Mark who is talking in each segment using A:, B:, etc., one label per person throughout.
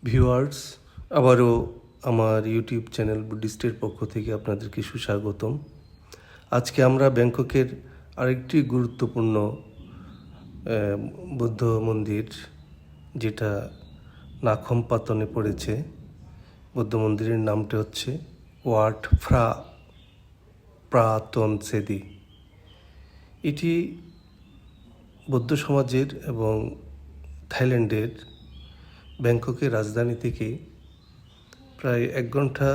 A: Viewers, আবারও আমার YouTube channel বুদ্ধিস্টের পক্ষ থেকে আপনাদেরকে সুস্বাগতম। আজকে আমরা ব্যাংককের আরেকটি গুরুত্বপূর্ণ বৌদ্ধ মন্দির, যেটা নাখম পাতনে পড়েছে, বৌদ্ধ মন্দিরের নামটা হচ্ছে ওয়াট ফ্রা প্রাতন সেদি। এটি বৌদ্ধ সমাজের এবং থাইল্যান্ডের ব্যাংককের রাজধানী থেকে প্রায় 1 ঘন্টা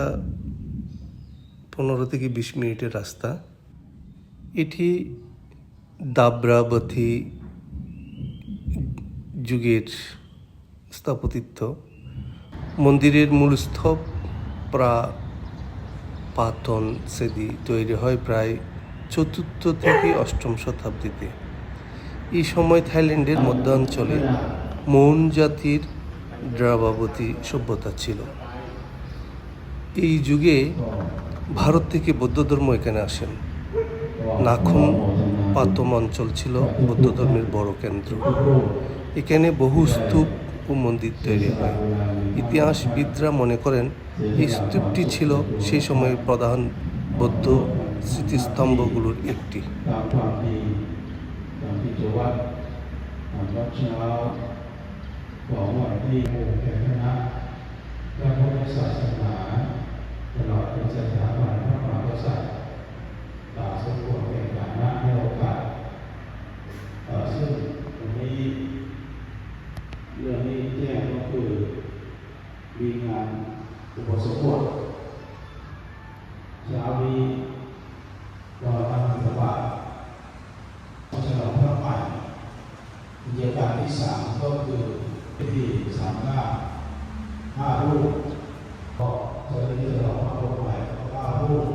A: 15 থেকে 20 মিনিটের রাস্তা। এটি দাব্রাবতী যুগের স্থাপত্যিত্ব। মন্দিরের মূল স্তব পাতন সেদি তৈরি হয় প্রায় 4th থেকে 8ম শতাব্দীতে। এই সময় থাইল্যান্ডের মধ্যাঞ্চলে মৌন জাতির দ্রাবাবতী সভ্যতা ছিল। এই যুগে ভারত থেকে বৌদ্ধ ধর্ম এখানে আসেন। নাখম পাতম অঞ্চল ছিল বৌদ্ধ ধর্মের বড় কেন্দ্র। এখানে বহু স্তূপ ও মন্দির তৈরি হয়। ইতিহাসবিদরা মনে করেন এই স্তূপটি ছিল সেই সময়ের প্রধান বৌদ্ধ স্মৃতিস্তম্ভগুলোর একটি।
B: ของวันที่แก่คณะพระพุทธศาสนาตลอดเป็นสถาบันพระมหากษัตริย์สมควรแก่ฐานะในโอกาสซึ่งวันนี้เรื่องนี้แจ้งก็คือมีงานอุปสมบทเช้านี้ก็ทำสบายฉลองพระใหม่บรรยากาศที่3ก็คือที่5รูปก็จะได้ฉลองพระองค์ใหม่9รูป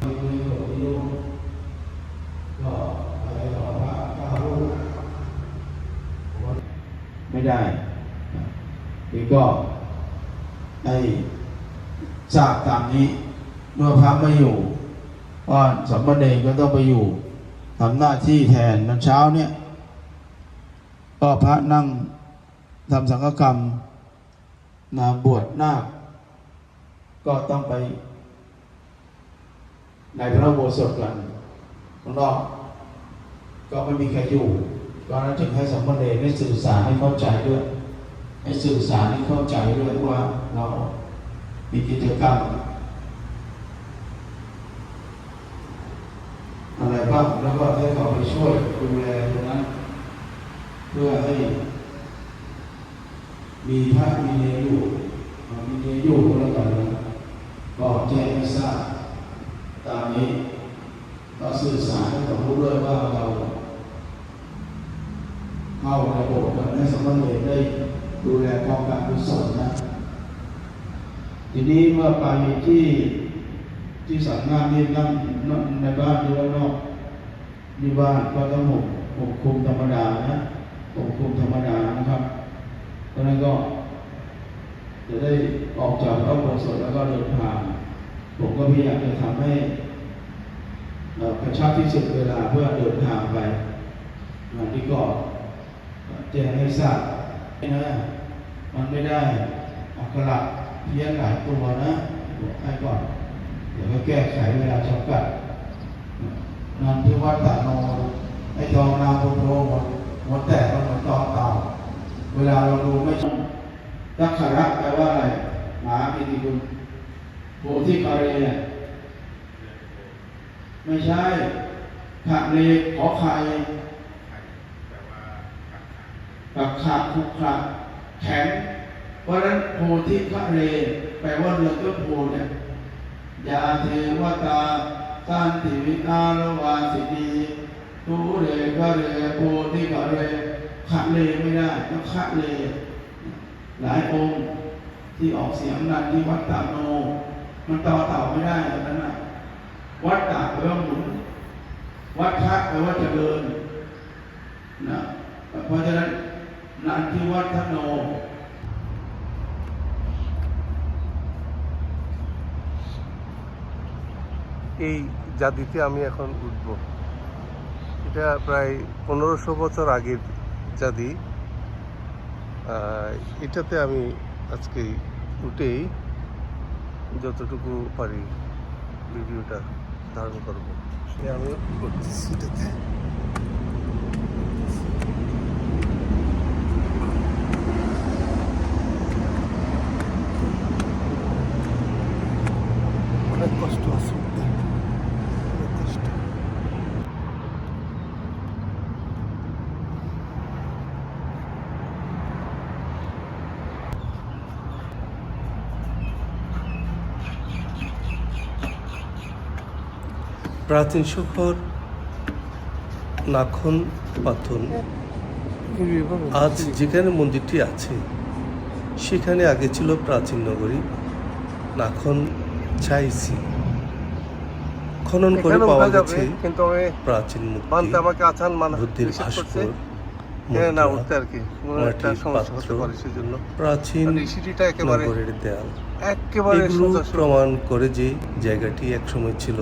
B: มีคนนิยมก็ไปฉลองพระ9รูปไม่ได้นี่ก็ให้ทราบตามนี้เมื่อพระไม่อยู่ก็สามเณรก็ต้องไปอยู่ทำหน้าที่แทนตอนเช้าเนี่ยก็พระนั่งทำสังฆกรรมบวชนาคก็ต้องไปในพระอุโบสถกันข้างนอกก็ไม่มีใครอยู่ก็นั้นจึงให้สามเณรได้สื่อสารให้เข้าใจด้วยให้สื่อสารให้เข้าใจด้วยว่าเรามีกิจกรรมอะไรบ้างแล้วก็ให้เขาไปช่วยดูแลตรงนั้นเพื่อให้มีพระมีเนรอยู่ก็แล้วกันนะก็แจ้งให้ทราบตามนี้ก็สื่อสารให้เขารู้ด้วยว่าเราเข้าในโบสถ์ให้สามเณรได้ดูแลความการกุศลนะทีนี้เมื่อไปที่สำนักนี่นั่งในบ้านหรือว่านอกที่บ้านก็ต้องห่มคลุมธรรมดานะห่มคลุมธรรมดานะครับเพราะนั้นก็จะได้ออกจากพระอุโบสถแล้วก็เดินทางผมก็พยายามจะทำให้กระชับที่สุดเวลาเพื่อเดินทางไปที่ก็แจ้งให้ทราบนะมันไม่ได้อักขระเพี้ยนหลายตัวนะให้ก่อนเดี๋ยวก็แก้ไขเวลาจำกัดนั่นที่วัดตะโนไอ้ทองนาพุทโธหมดแต่ก็หมดตอนเต่าเวลาเราดูไม่ชัดตักขระแปลว่าอะไรหมาพิธีคุณโพธิคาเรเนี่ยไม่ใช่ขะเลขอไข่กับขาคุกขาแข็งเพราะนั้นโพธิคาเรแปลว่าเรือต้นโพเนี่ยยาเทวตาสันติวิอาโรวาสินีทุเรกะเรโพธิกะเรขะเลไม่ได้ต้องขะเลหลายองค์ที่ออกเสียงนั้นที่วัดตะโนมันต่อเต่าไม่ได้ตอนนั้นนะวัดตะแปลว่าหมุนวัดคะแปลว่าเจริญนะเพราะฉะนั้นนันทิวัฒโน
A: এই জাতিতে আমি এখন উঠব। এটা প্রায় 1500 বছর আগের চাঁদি, এটাতে আমি আজকে উঠেই যতটুকু পারি ভিডিওটা ধারণ করব। আমি করতেছি এটাতে। অনেক কষ্ট আছে, অনেক কষ্ট। প্রাচীন শহর নাখন পাথন, আজ যেখানে মন্দিরটি আছে সেখানে আগে ছিল প্রাচীন নগরী নাখন চাইছি। খনন করে পাওয়া গেছে প্রাচীন মূর্তি, বুদ্ধির ভাস্কর, মুদ্রা, মাটির পাত্র, প্রাচীন নগরের দেয়াল। এগুলো প্রমাণ করে যে জায়গাটি একসময় ছিল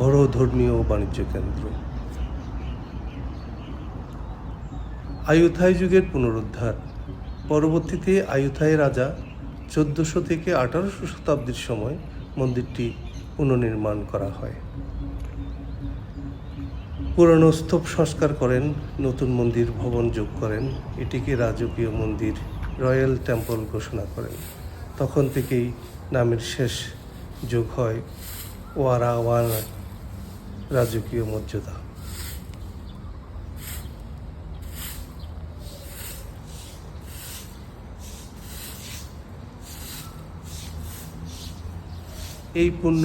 A: বড় ধর্মীয় ও বাণিজ্য কেন্দ্র। আয়ুথাই যুগের পুনরুদ্ধার। পরবর্তীতে আয়ুথাই রাজা 1400 থেকে 1800 শতাব্দীর সময় মন্দিরটি পুনর্নির্মাণ করা হয়। পুরানো স্তূপ সংস্কার করেন, নতুন মন্দির ভবন যোগ করেন, এটিকে রাজকীয় মন্দির রয়্যাল টেম্পল ঘোষণা করেন। তখন থেকেই নামের শেষ যোগ হয় ওয়ারাওয়ান, রাজকীয় মর্যাদা। এই পুণ্য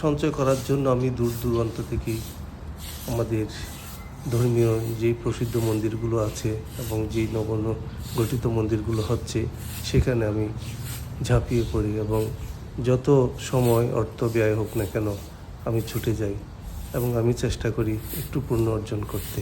A: সঞ্চয় করার জন্য আমি দূর দূরান্ত থেকে আমাদের ধর্মীয় যে প্রসিদ্ধ মন্দিরগুলো আছে এবং যেই নবন গঠিত মন্দিরগুলো হচ্ছে সেখানে আমি ঝাঁপিয়ে পড়ি এবং যত সময় অর্থ ব্যয় হোক না কেন আমি ছুটে যাই এবং আমি চেষ্টা করি একটু পুণ্য অর্জন করতে।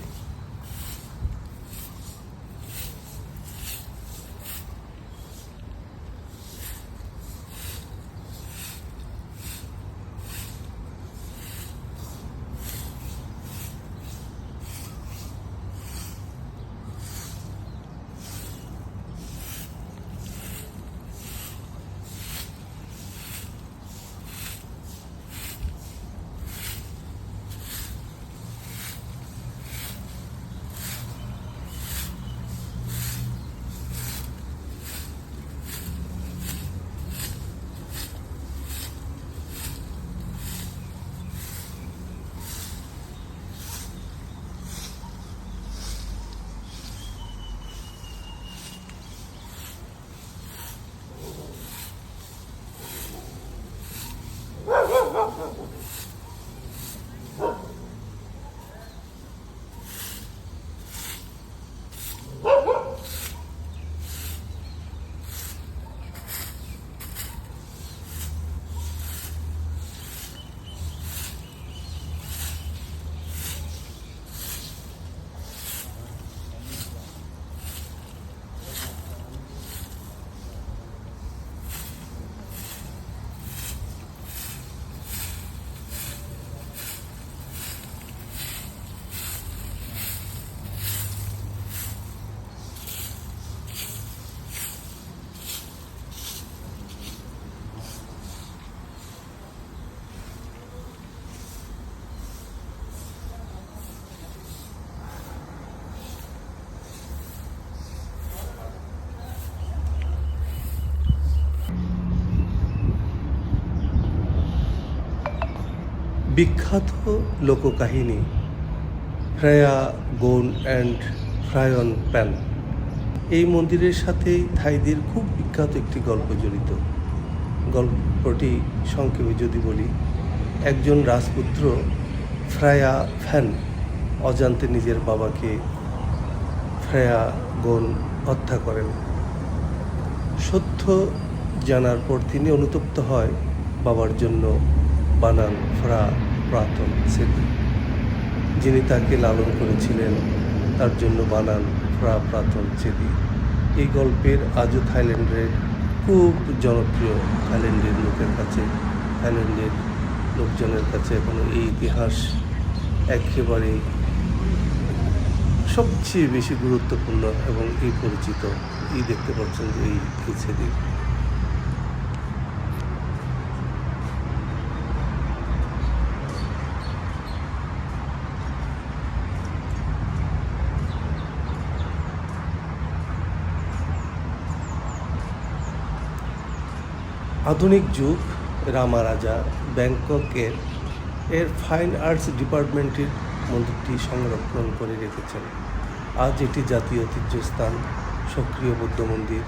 A: বিখ্যাত লোককাহিনী ফ্রেয়া গোন অ্যান্ড ফ্রায়ন প্যান। এই মন্দিরের সাথেই থাইদের খুব বিখ্যাত একটি গল্প জড়িত। গল্পটি সংক্ষেপে যদি বলি, একজন রাজপুত্র ফ্রায়া ফ্যান অজান্তে নিজের বাবাকে ফ্রেয়া গোন হত্যা করেন। সত্য জানার পর তিনি অনুতপ্ত হয়, বাবার জন্য বানান ফ্রা প্রাতন সেদি, যিনি তাকে লালন করেছিলেন, তার জন্য বানান ফ্রা প্রাতন সেদি। এই গল্পের আজও থাইল্যান্ডের খুব জনপ্রিয়। থাইল্যান্ডের লোকের কাছে, থাইল্যান্ডের লোকজনের কাছে এখনো এই ইতিহাস একেবারে সবচেয়ে বেশি গুরুত্বপূর্ণ এবং এই পরিচিত দেখতে পাচ্ছেন যে এই ছেদি। আধুনিক যুগ রামারাজা ব্যাংককের ফাইন আর্টস ডিপার্টমেন্টের মন্দিরটি সংরক্ষণ করে রেখেছেন। আজ এটি জাতীয় ঐতিহ্যস্থান, সক্রিয় বৌদ্ধ মন্দির,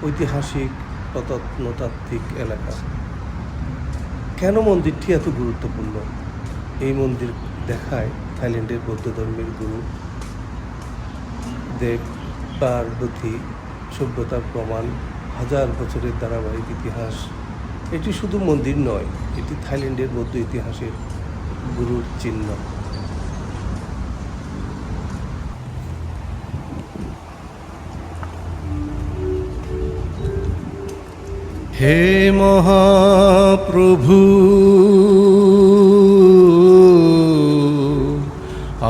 A: ঐতিহাসিক প্রত্নতাত্ত্বিক এলাকা। কেন মন্দিরটি এত গুরুত্বপূর্ণ? এই মন্দির দেখায় থাইল্যান্ডের বৌদ্ধ ধর্মের গুরু দেব পার্বতী সভ্যতার প্রমাণ, হাজার বছরের ধারাবাহিক ইতিহাস। এটি শুধু মন্দির নয়, এটি থাইল্যান্ডের বৌদ্ধ ইতিহাসের গুরুর চিহ্ন। হে মহাপ্রভু,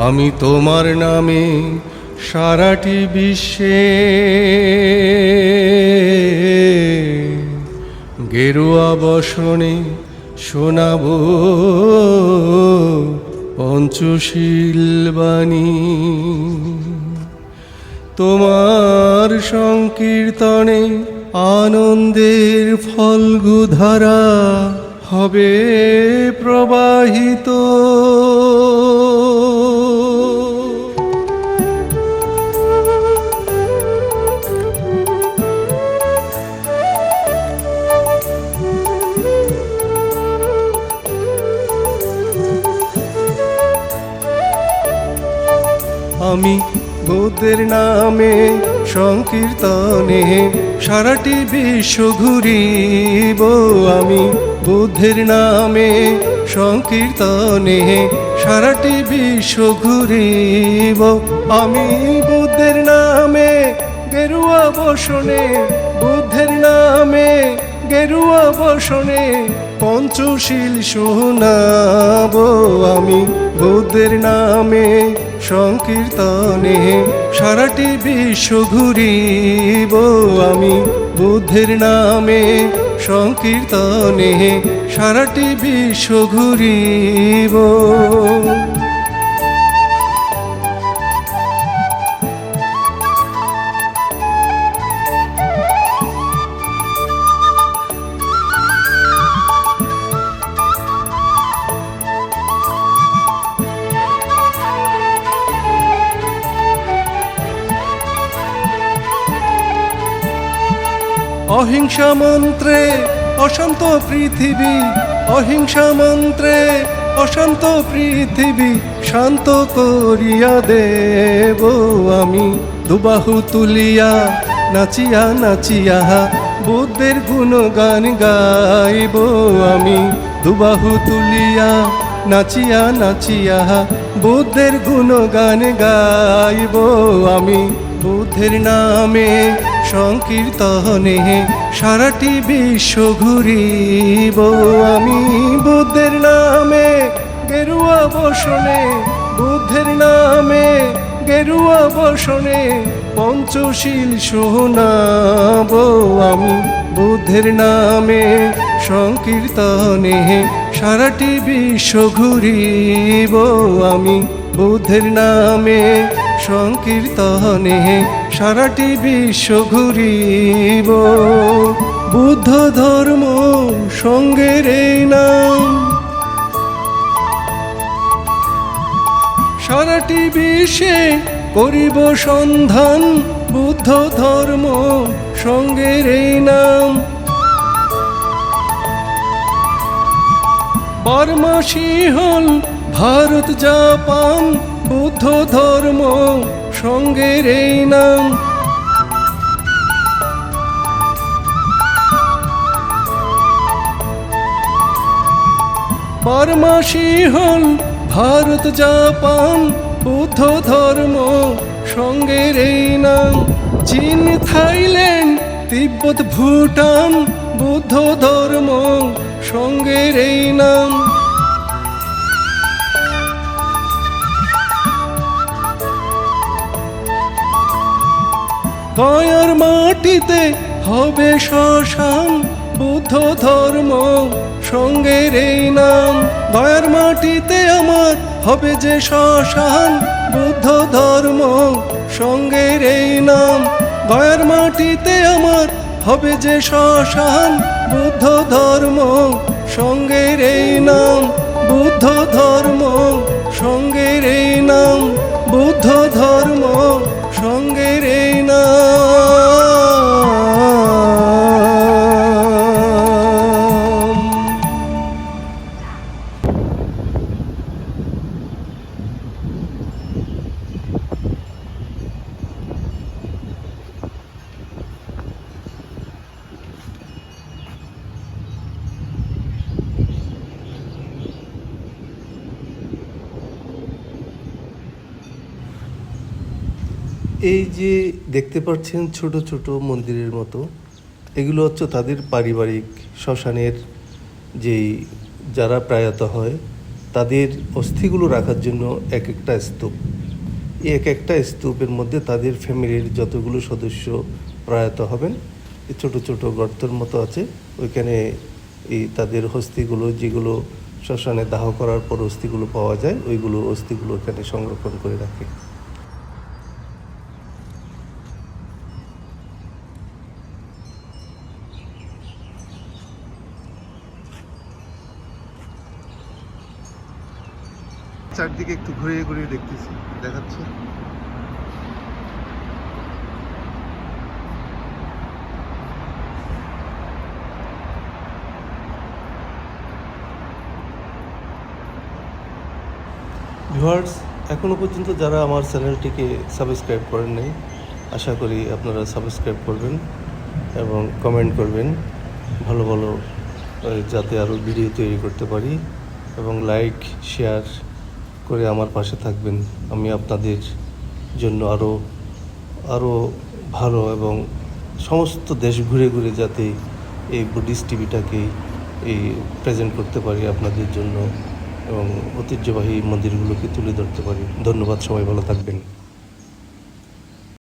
A: আমি তোমার নামে সারাটি বিশ্বে গেরুয়া বসনে শোনাব পঞ্চশীল বাণী। তোমার সংকীর্তনে আনন্দের ফল্গুধারা হবে প্রবাহিত। আমি বুদ্ধের নামে সংকীর্তনে সারাটি বিশ্ব ঘুরিব। আমি বুদ্ধের নামে সংকীর্তনে সারাটি বিশ্ব ঘুরিব। আমি বুদ্ধের নামে গেরুয়া বসনে, বুদ্ধের নামে গেরুয়া বসনে পঞ্চশীল শোনাব। আমি বুদ্ধের নামে সংকীর্তনে সারাটি বিশ্ব ঘুরিব। আমি বুদ্ধের নামে সংকীর্তনে সারাটি বিশ্ব ঘুরিব। অহিংসা মন্ত্রে অশান্ত পৃথিবী, অহিংসা মন্ত্রে অশান্ত পৃথিবী শান্ত করিয়া দেব। আমি দুবাহু তুলিয়া নাচিয়া নাচিয়া বুদ্ধের গুণগান গাইব। আমি দুবাহু তুলিয়া নাচিয়া নাচিয়া বুদ্ধের গুণগান গাইব। আমি বুদ্ধের নামে সংকীর্তনে সারাটি বিশ্ব ঘুরিব। আমি বুদ্ধের নামে গেরুয়া বসনে, বুদ্ধের নামে গেরুয়া বসনে পঞ্চশীল শোনাব। আমি বুদ্ধের নামে সংকীর্তনে সারাটি বিশ্ব ঘুরিব। আমি বুদ্ধের নামে সংকীর্তনে সারাটি বিশ্ব ঘুরিব। বুদ্ধ ধর্ম সঙ্গের এই নাম সারাটি বিশ্বে করিব সন্ধান। বুদ্ধ ধর্ম সঙ্গের এই নাম বর্মা সিংহল ভারত জাপান বুদ্ধ ধর্ম সঙ্গের এই নাম। বর্মা সিংহল ভারত জাপান বুদ্ধ ধর্ম সঙ্গের এই নাম। চীন থাইল্যান্ড তিব্বত ভুটান বুদ্ধ ধর্ম সঙ্গের এই নাম। গয়ার মাটিতে হবে শ্মশান, বুদ্ধ ধর্ম সঙ্গের এই নাম। গয়ার মাটিতে আমার হবে যে শ্মশান, বুদ্ধ ধর্ম সঙ্গের এই নাম। গয়ার মাটিতে আমার হবে যে শ্মশান, বুদ্ধ ধর্ম সঙ্গের এই নাম। বুদ্ধ ধর্ম সঙ্গের এই নাম, বুদ্ধ ধর্ম সঙ্গের এই নাম। এই যে দেখতে পাচ্ছেন ছোট ছোট মন্দিরের মতো, এগুলো হচ্ছে তাদের পারিবারিক শ্মশানের যেই যারা প্রয়াত হয় তাদের অস্থিগুলো রাখার জন্য এক একটা স্তূপ। এই এক একটা স্তূপের মধ্যে তাদের ফ্যামিলির যতগুলো সদস্য প্রয়াত হবেন, এই ছোট ছোট গর্তের মতো আছে, ওইখানে এই তাদের অস্থিগুলো যেগুলো শ্মশানে দাহ করার পর অস্থিগুলো পাওয়া যায়, ওইগুলো অস্থিগুলো এখানে সংরক্ষণ করে রাখে। চারদিকে একটু ঘুরিয়ে ঘুরিয়ে দেখতেছি, দেখাচ্ছে। ভিউয়ার্স, এখনো পর্যন্ত যারা আমার চ্যানেলটিকে সাবস্ক্রাইব করেন নাই, আশা করি আপনারা সাবস্ক্রাইব করবেন এবং কমেন্ট করবেন ভালো ভালো, যাতে আরও ভিডিও তৈরি করতে পারি, এবং লাইক শেয়ার করে আমার পাশে থাকবেন। আমি আপনাদের জন্য আরও ভালো এবং সমস্ত দেশ ঘুরে ঘুরে যাতে এই বুদ্ধিস্ট টিভিটাকে এই প্রেজেন্ট করতে পারি আপনাদের জন্য, এবং ঐতিহ্যবাহী মন্দিরগুলোকে তুলে ধরতে পারি। ধন্যবাদ, সবাই ভালো থাকবেন।